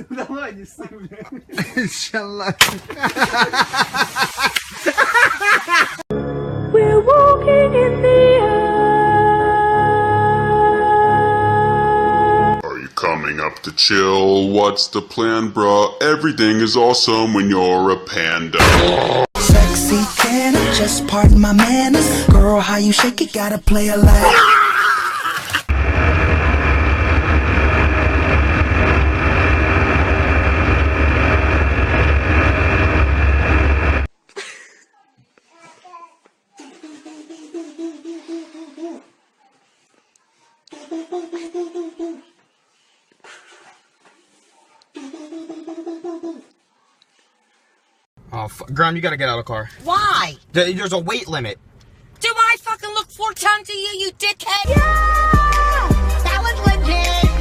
Давай, не ссы, бля. Inshallah. We're walking in the Are you coming up to chill? What's the plan, bruh? Everything is awesome when you're a panda. Sexy, can I just pardon my manners? Girl, how you shake it, gotta play a like. Oh, Graham, you gotta get out of the car. Why? There's a weight limit. Do I fucking look 4 tons to you, you dickhead? Yeah! That was legit!